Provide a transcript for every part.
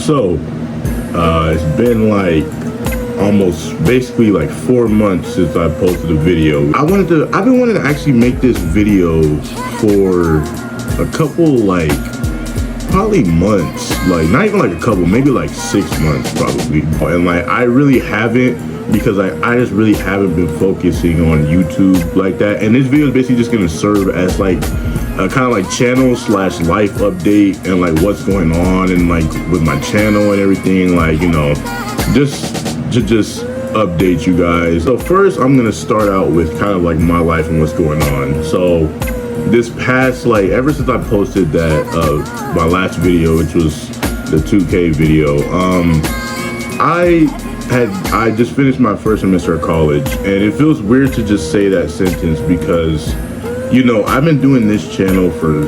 So, it's been like almost basically like 4 months since I posted a video. I've been wanting to actually make this video for a couple, like, probably months, like not even like a couple, maybe like 6 months probably. And like, I really haven't, because I just really haven't been focusing on YouTube like that. And this video is basically just gonna serve as like a kind of like channel slash life update and like what's going on and like with my channel and everything, like, you know, just update you guys. So first I'm gonna start out with kind of like my life and what's going on. So this past, like, ever since I posted that my last video, which was the 2K video, I just finished my first semester of college, and it feels weird to just say that sentence because, you know, I've been doing this channel for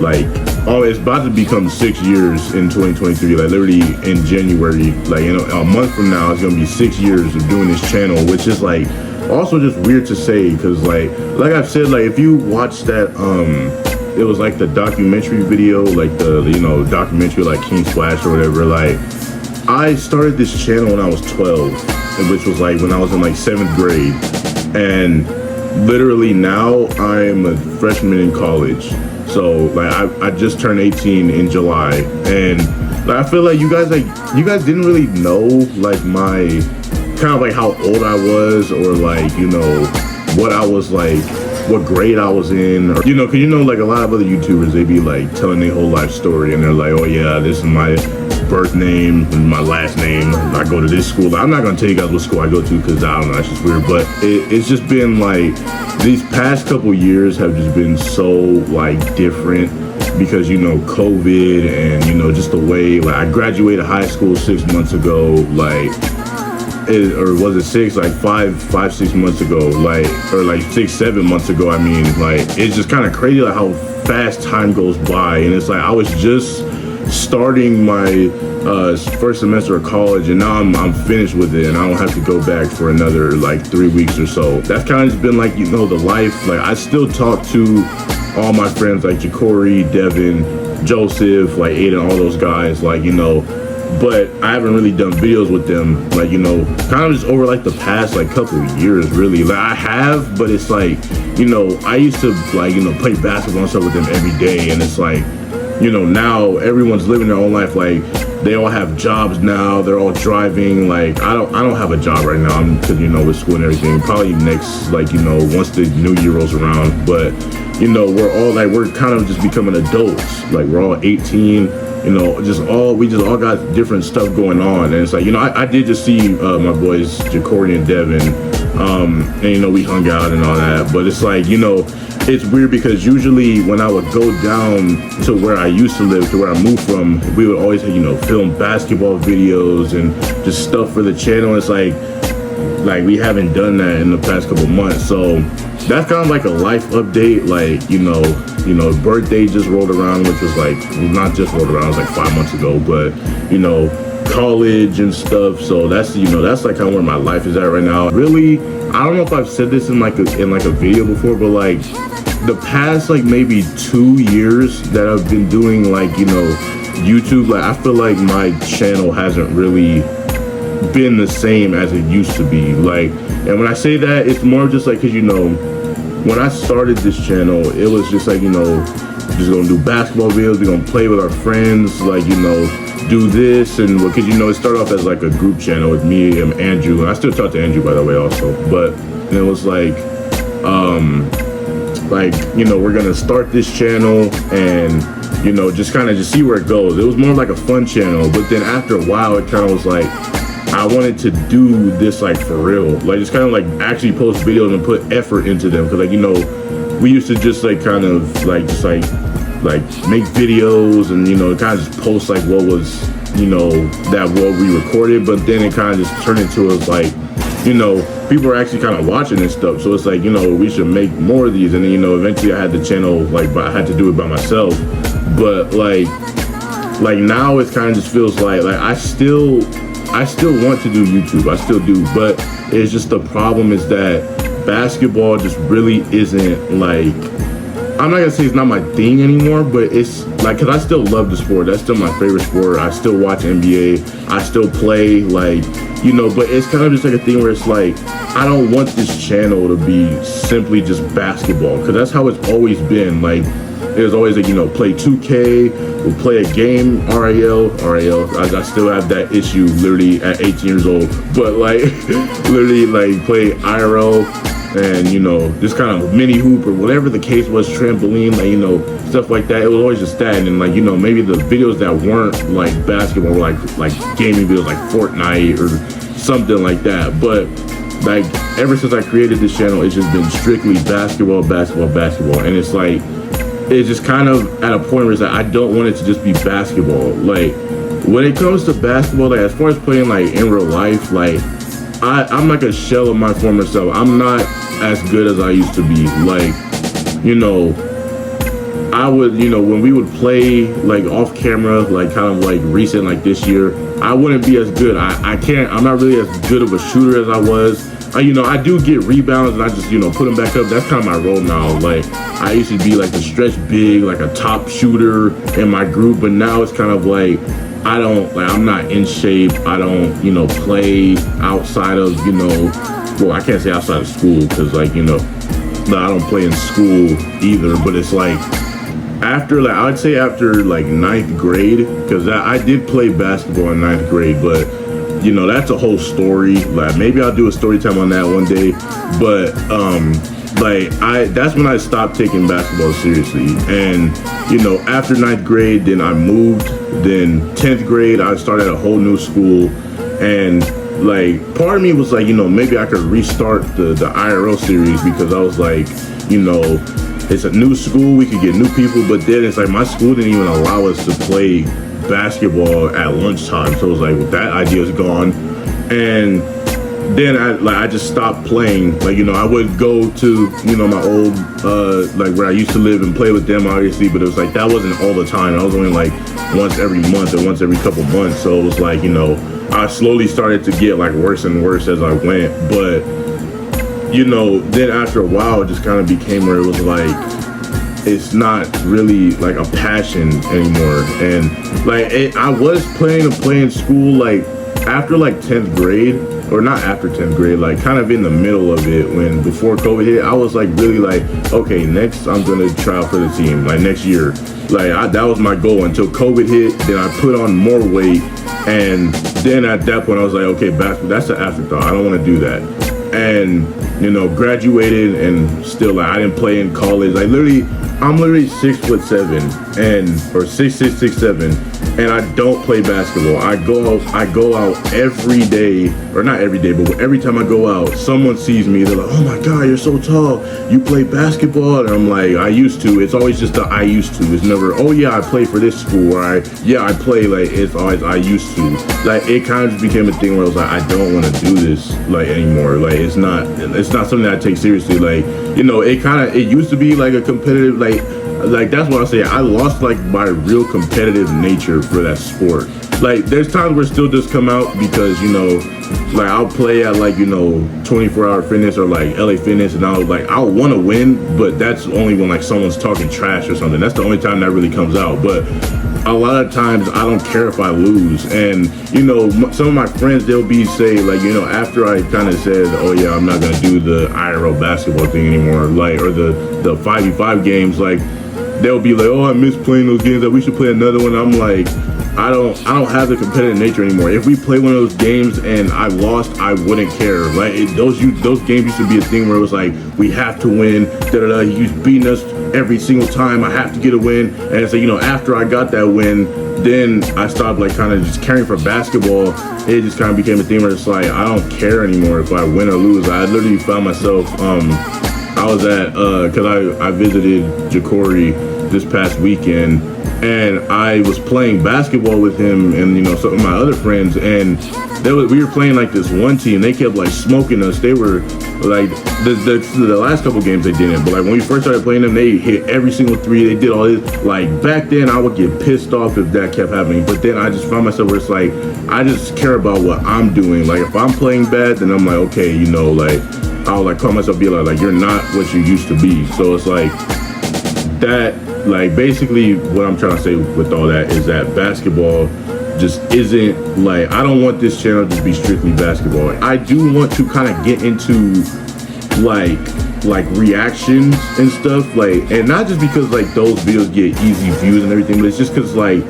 like, oh, it's about to become 6 years in 2023, like literally in January, like, you know, a month from now it's gonna be 6 years of doing this channel, which is like also just weird to say because like I've said, like, if you watch that it was like the documentary video, like the, you know, documentary like King Splash or whatever, like I started this channel when I was 12, which was like when I was in like 7th grade, and literally now I'm a freshman in college. So like I just turned 18 in July, and like I feel like you guys didn't really know like my kind of like how old I was, or like, you know, what I was like, what grade I was in, or, you know, because, you know, like a lot of other YouTubers, they be like telling their whole life story and they're like, oh yeah, this is my birth name and my last name, I go to this school. I'm not gonna tell you guys what school I go to because I don't know, that's just weird. But it's just been like, these past couple years have just been so like different because, you know, COVID and, you know, just the way, like, I graduated high school 6 months ago, like, or was it 6, like 6 months ago, like, or like 6, 7 months ago. I mean, like, it's just kind of crazy like how fast time goes by, and it's like I was just starting my first semester of college, and now I'm finished with it, and I don't have to go back for another like 3 weeks or so. That's kind of just been like, you know, the life. Like, I still talk to all my friends like Jacory, Devin, Joseph, like Aiden, all those guys, like, you know, but I haven't really done videos with them, like, you know, kind of just over like the past like couple of years, really. Like, I have, but it's like, you know, I used to like, you know, play basketball and stuff with them every day, and it's like, you know, now everyone's living their own life. Like, they all have jobs now, they're all driving. Like, I don't have a job right now, because, you know, with school and everything, probably next, like, you know, once the new year rolls around. But, you know, we're kind of just becoming adults. Like, we're all 18, you know, we just all got different stuff going on. And it's like, you know, I did just see my boys Jacory and Devin, and, you know, we hung out and all that. But it's like, you know, it's weird because usually when I would go down to where I used to live, to where I moved from, we would always, you know, film basketball videos and just stuff for the channel. It's like we haven't done that in the past couple months. So that's kind of like a life update. Like, you know, birthday just rolled around, which was like, not just rolled around, it was like 5 months ago, but, you know, college and stuff. So that's, you know, that's like kind of where my life is at right now. Really, I don't know if I've said this in like a video before, but like the past like maybe 2 years that I've been doing, like, you know, YouTube, like, I feel like my channel hasn't really been the same as it used to be. Like, and when I say that, it's more just like, because, you know, when I started this channel, it was just like, you know, just gonna do basketball videos, we're gonna play with our friends, like, you know, do this. And because, you know, it started off as like a group channel with me and Andrew, and I still talk to Andrew, by the way, also. But it was like, you know, we're gonna start this channel and, you know, just kind of just see where it goes. It was more like a fun channel, but then after a while it kind of was like, I wanted to do this like for real, like just kind of like actually post videos and put effort into them. Because, like, you know, we used to just like kind of like just like make videos and, you know, kind of just post like what was, you know, that what we recorded. But then it kind of just turned into us like, you know, people are actually kind of watching this stuff, so it's like, you know, we should make more of these. And then, you know, eventually I had the channel, like, but I had to do it by myself. But like now it kind of just feels like I still want to do YouTube, I still do, but it's just the problem is that basketball just really isn't like I'm not gonna say it's not my thing anymore, but it's like, cause I still love the sport. That's still my favorite sport. I still watch NBA. I still play, like, you know, but it's kind of just like a thing where it's like, I don't want this channel to be simply just basketball, cause that's how it's always been. Like, there's always like, you know, play 2K, we'll play a game, RAL. I still have that issue literally at 18 years old, but like, literally like play IRL. And, you know, this kind of mini hoop or whatever the case was, trampoline, like, you know, stuff like that. It was always just that. And, like, you know, maybe the videos that weren't like basketball were like gaming videos like Fortnite or something like that. But, like, ever since I created this channel, it's just been strictly basketball. And it's like, it's just kind of at a point where it's like, I don't want it to just be basketball. Like, when it comes to basketball, like, as far as playing, like, in real life, like, I'm like a shell of my former self. I'm not as good as I used to be. Like, you know, I would, you know, when we would play like off camera, like kind of like recent, like this year, I wouldn't be as good. I'm not really as good of a shooter as I was. You know, I do get rebounds and I just, you know, put them back up. That's kind of my role now. Like, I used to be like the stretch big, like a top shooter in my group, but now it's kind of like, I'm not in shape. I don't, you know, play outside of, you know, well, I can't say outside of school because, like, you know, no, I don't play in school either. But it's like after, like, I would say after like 9th grade, because I did play basketball in 9th grade, but, you know, that's a whole story. Like, maybe I'll do a story time on that one day. But like, that's when I stopped taking basketball seriously. And, you know, after 9th grade, then I moved. Then 10th grade, I started a whole new school. And, like, part of me was like, you know, maybe I could restart the IRL series, because I was like, you know, it's a new school, we could get new people. But then it's like my school didn't even allow us to play basketball at lunchtime. So it was like, well, that idea is gone. And then I just stopped playing. Like, you know, I would go to, you know, my old like where I used to live and play with them, obviously, but it was like that wasn't all the time. I was only like once every month or once every couple months. So it was like, you know, I slowly started to get like worse and worse as I went. But, you know, then after a while it just kind of became where it was like, it's not really like a passion anymore. And like I was planning to play in school like after like 10th grade, or not after 10th grade, like kind of in the middle of it, when before COVID hit, I was like really like, okay, next I'm gonna try out for the team, like next year. Like that was my goal until COVID hit. Then I put on more weight, and then at that point I was like, okay, basketball, that's an afterthought. I don't want to do that. And, you know, graduated, and still like I didn't play in college. Like I'm literally 6'7" or 6'7", and I don't play basketball. I go out every day, or not every day, but every time I go out, someone sees me. They're like, "Oh my God, you're so tall. You play basketball?" And I'm like, "I used to." It's always just the I used to. It's never, "Oh yeah, I play for this school," or I play. Like, it's always I used to. Like, it kind of just became a thing where I was like, I don't want to do this like anymore. Like, it's not something that I take seriously. Like, you know, it used to be like a competitive, like that's what I say. I lost like my real competitive nature for that sport. Like, there's times where it still just come out because, you know, like I'll play at like, you know, 24-hour fitness or like LA Fitness, and I'll want to win, but that's only when like someone's talking trash or something. That's the only time that really comes out. But a lot of times I don't care if I lose. And, you know, some of my friends, they'll say like, you know, after I kind of said, oh yeah, I'm not gonna do the IRL basketball thing anymore, like, or the 5v5 games, like they'll be like, oh, I miss playing those games, like we should play another one. I'm like, I don't have the competitive nature anymore. If we play one of those games and I lost, I wouldn't care. Like, those games used to be a thing where it was like, we have to win, he's beating us every single time, I have to get a win. And it's like, you know, after I got that win, then I stopped like kind of just caring for basketball. It just kind of became a thing where it's like, I don't care anymore if I win or lose. I literally found myself, I was at, cause I visited Jacory this past weekend, and I was playing basketball with him and, you know, some of my other friends, and we were playing like this one team. They kept like smoking us. They were like, the last couple games they didn't, but like when we first started playing them, they hit every single three. They did all this. Like, back then I would get pissed off if that kept happening, but then I just found myself where it's like, I just care about what I'm doing. Like, if I'm playing bad, then I'm like, okay, you know, like I'll like call myself, be like you're not what you used to be. So it's like, that, like, basically what I'm trying to say with all that is that basketball just isn't, like, I don't want this channel to be strictly basketball. I do want to kind of get into like reactions and stuff, like, and not just because like those videos get easy views and everything, but it's just because like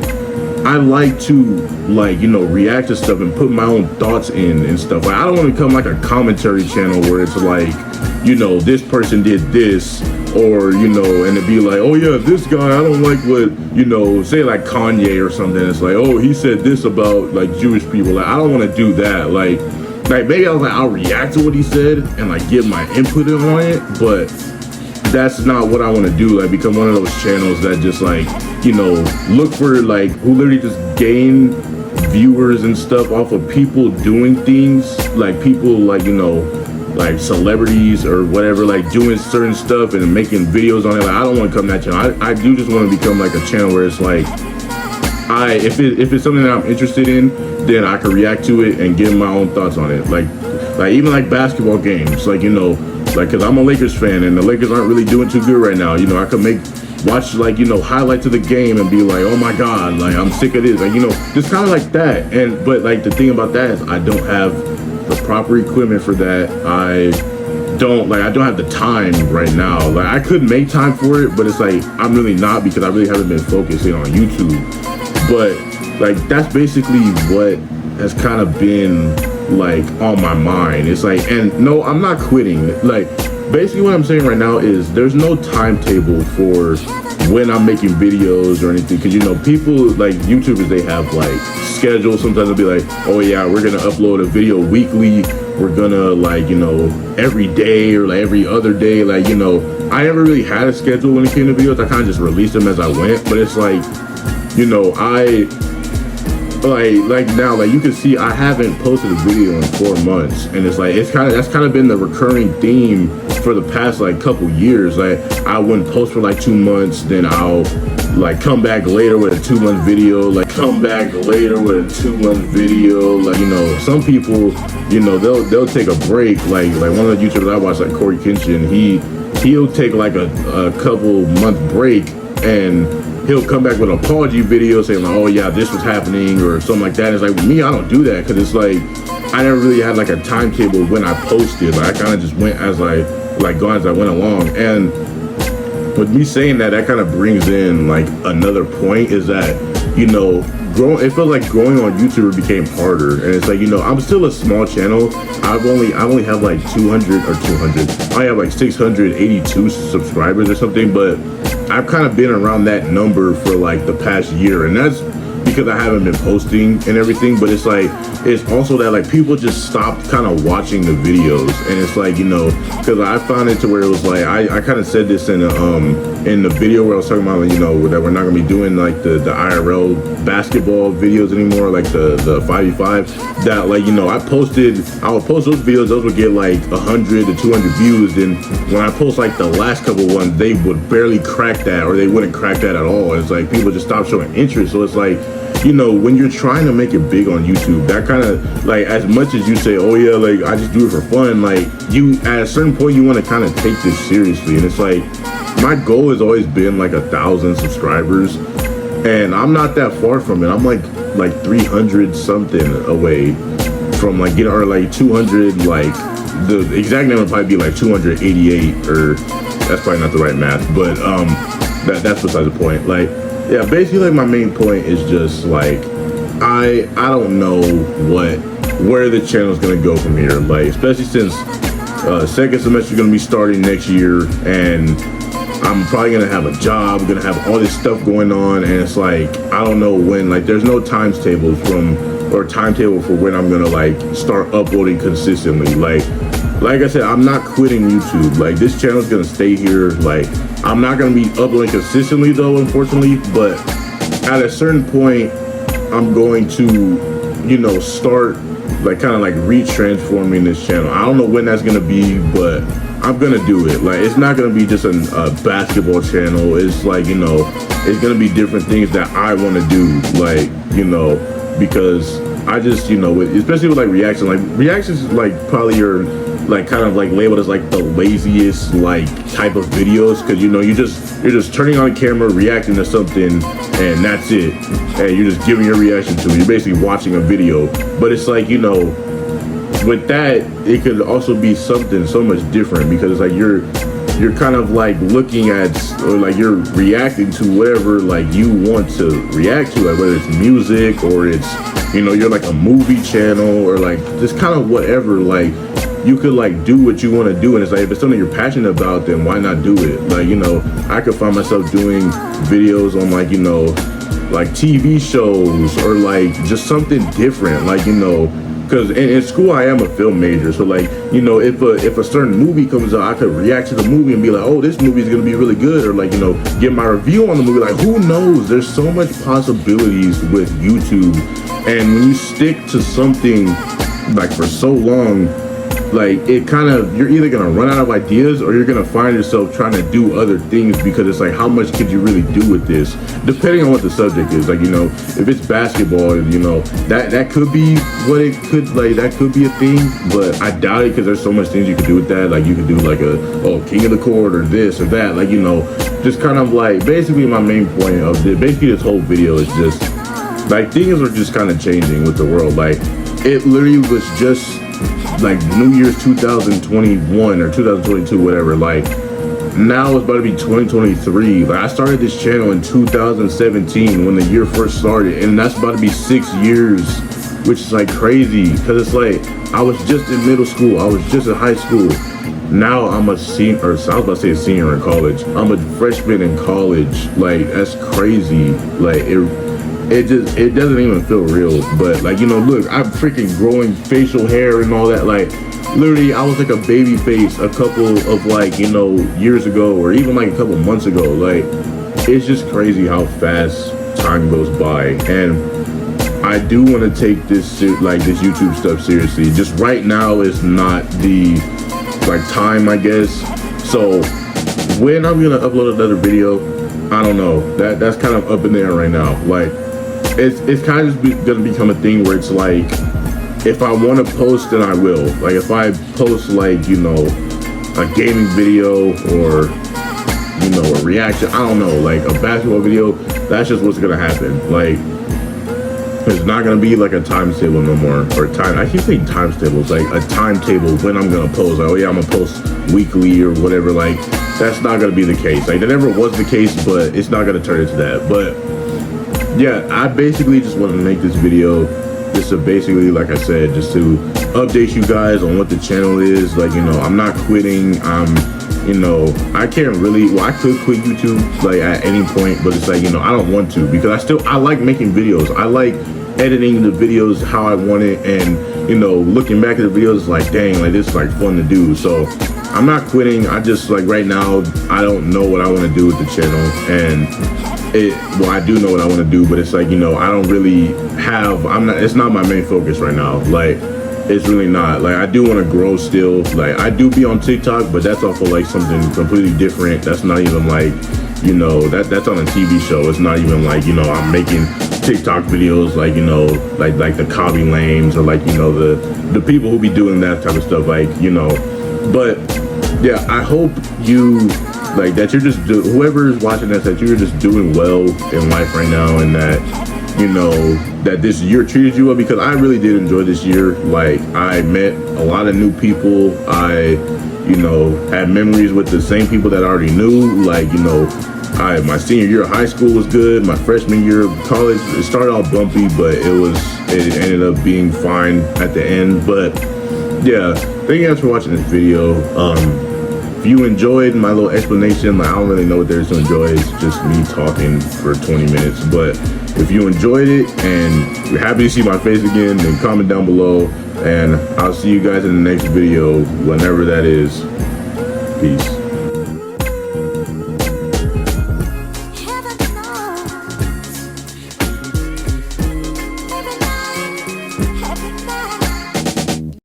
I like to, like, you know, react to stuff and put my own thoughts in and stuff. Like, I don't want to become like a commentary channel where it's like, you know, this person did this, or, you know, and it'd be like, oh yeah, this guy, I don't like what, you know, say like Kanye or something. It's like, oh, he said this about like Jewish people. Like, I don't want to do that. Like maybe I was like, I'll react to what he said and like give my input in on it, but that's not what I want to do. Like, become one of those channels that just like, you know, look for like, who literally just gain viewers and stuff off of people doing things, like people like, you know, like celebrities or whatever, like doing certain stuff and making videos on it. Like, I don't want to come that channel. I do just want to become like a channel where it's like, if it's something that I'm interested in, then I can react to it and give my own thoughts on it. Like even like basketball games, like, you know, like, cause I'm a Lakers fan and the Lakers aren't really doing too good right now. You know, I could watch like, you know, highlights of the game and be like, oh my God, like I'm sick of this. Like, you know, just kind of like that. But like the thing about that is I don't have the proper equipment for that. I don't have the time right now. Like, I could make time for it, but it's like I'm really not, because I really haven't been focusing on YouTube. But like, that's basically what has kind of been like on my mind. It's like, and no, I'm not quitting. Like, basically what I'm saying right now is there's no timetable for when I'm making videos or anything, because, you know, people like YouTubers, they have like schedules. Sometimes they'll be like, oh yeah, we're gonna upload a video weekly, we're gonna, like, you know, every day or like every other day. Like, you know, I never really had a schedule when it came to videos. I kind of just released them as I went. But it's like, you know, I like now, like, you can see I haven't posted a video in 4 months, and it's like, that's kind of been the recurring theme for the past like couple years. Like, I wouldn't post for like 2 months, then I'll like come back later with a 2-month video, like come back later with a 2-month video. Like, you know, some people, you know, they'll take a break. Like one of the YouTubers I watch, like Corey Kenshin, he'll take like a couple month break, and he'll come back with an apology video saying like, oh yeah, this was happening or something like that. It's like, with me, I don't do that, because it's like I never really had like a timetable when I posted. Like, I kind of just went as I went along. And with me saying that, that kind of brings in like another point, is that, you know, it feels like growing on YouTube became harder. And it's like, you know, I'm still a small channel. I only have like 200. I have like 682 subscribers or something, but I've kind of been around that number for like the past year, and that's because I haven't been posting and everything. But it's like, it's also that like people just stopped kind of watching the videos, and it's like, you know, because I found it to where it was like, I kind of said this in the video where I was talking about, you know, that we're not gonna be doing like the IRL basketball videos anymore, like the 5v5. That, like, you know, I would post those videos, those would get like 100 to 200 views, and when I post like the last couple ones, they would barely crack that, or they wouldn't crack that at all. It's like people just stopped showing interest. So it's like, you know, when you're trying to make it big on YouTube, that kind of, like, as much as you say, oh yeah, like, I just do it for fun, like, you, at a certain point, you want to kind of take this seriously. And it's like, my goal has always been like 1,000 subscribers, and I'm not that far from it. I'm like 300 something away from like getting, or like 200, like the exact number would probably be like 288, or that's probably not the right math, but that's besides the point. Like, yeah, basically, like, my main point is just like, I don't know where the channel's gonna go from here. Like, especially since second semester is gonna be starting next year, and I'm probably gonna have a job, gonna have all this stuff going on, and it's like, I don't know when. Like, there's no timetable for when I'm gonna like start uploading consistently. Like I said, I'm not quitting YouTube. Like, this channel's gonna stay here. Like, I'm not gonna be uploading consistently though, unfortunately, but at a certain point, I'm going to, you know, start like kind of like retransforming this channel. I don't know when that's gonna be, but I'm gonna do it. Like, it's not gonna be just a basketball channel. It's like, you know, it's gonna be different things that I want to do. Like, you know, because I just, you know, especially with like reactions, like probably like kind of like labeled as like the laziest like type of videos, because you know you're just turning on camera, reacting to something, and that's it. And you're just giving your reaction to it. You're basically watching a video. But it's like, you know, with that, it could also be something so much different, because it's like you're kind of like looking at, or like you're reacting to whatever like you want to react to, like whether it's music or it's, you know, you're like a movie channel or like just kind of whatever. Like you could like do what you want to do, and it's like if it's something you're passionate about, then why not do it? Like, you know, I could find myself doing videos on like, you know, like TV shows or like just something different, like, you know, because in school I am a film major, so like, you know, if a certain movie comes out, I could react to the movie and be like, oh, this movie is gonna be really good, or like, you know, get my review on the movie. Like, who knows? There's so much possibilities with YouTube, and when you stick to something like for so long, like it kind of, you're either gonna run out of ideas or you're gonna find yourself trying to do other things, because it's like, how much could you really do with this, depending on what the subject is. Like, you know, if it's basketball, you know, that could be what it could, like that could be a thing, but I doubt it, because there's so much things you could do with that. Like you could do like king of the court or this or that, like, you know, just kind of like, basically my main point of basically this whole video is just like things are just kind of changing with the world. Like it literally was just like New Year's 2021 or 2022, whatever. Like now it's about to be 2023. Like I started this channel in 2017 when the year first started, and that's about to be 6 years, which is like crazy, because it's like I was just in middle school, I was just in high school. Now I'm a senior, or I was about to say a senior in college. I'm a freshman in college. Like that's crazy. Like it doesn't even feel real. But like, you know, look, I'm freaking growing facial hair and all that. Like literally I was like a baby face a couple of like, you know, years ago, or even like a couple months ago. Like it's just crazy how fast time goes by. And I do want to take this like this YouTube stuff seriously. Just right now is not the like time, I guess. So when I'm gonna upload another video, I don't know. That's kind of up in the air right now. Like it's kind of just gonna become a thing where it's like, if I want to post, then I will. Like if I post like, you know, a gaming video or, you know, a reaction, I don't know, like a basketball video, that's just what's gonna happen. Like it's not gonna be like a timetable no more, or time. I keep saying timetables, like a timetable when I'm gonna post. Like, oh yeah, I'm gonna post weekly or whatever. Like that's not gonna be the case. Like that never was the case, but it's not gonna turn into that. But yeah, I basically just wanted to make this video just to basically, like I said, just to update you guys on what the channel is. Like, you know, I'm not quitting. You know, I can't really, well, I could quit YouTube like at any point, but it's like, you know, I don't want to, because I like making videos. I like editing the videos how I want it, and, you know, looking back at the videos, it's like, dang, like this is like fun to do. So I'm not quitting. I just, like, right now, I don't know what I want to do with the channel, and well, I do know what I want to do, but it's like, you know, I don't really have, it's not my main focus right now. Like, it's really not. Like, I do want to grow still. Like, I do be on TikTok, but that's also like something completely different. That's not even like, you know, that's on a TV show. It's not even like, you know, I'm making TikTok videos like, you know, like the Cobby Lames, or like, you know, the people who be doing that type of stuff, like, you know. But yeah, I hope you, like, that you're just, whoever is watching this, that you're just doing well in life right now, and that, you know, that this year treated you well, because I really did enjoy this year. Like, I met a lot of new people. I, you know, had memories with the same people that I already knew. Like, you know, my senior year of high school was good. My freshman year of college, it started off bumpy, but it ended up being fine at the end. But yeah, thank you guys for watching this video. If you enjoyed my little explanation, like, I don't really know what there is to enjoy. It's just me talking for 20 minutes. But if you enjoyed it and you're happy to see my face again, then comment down below, and I'll see you guys in the next video, whenever that is. Peace.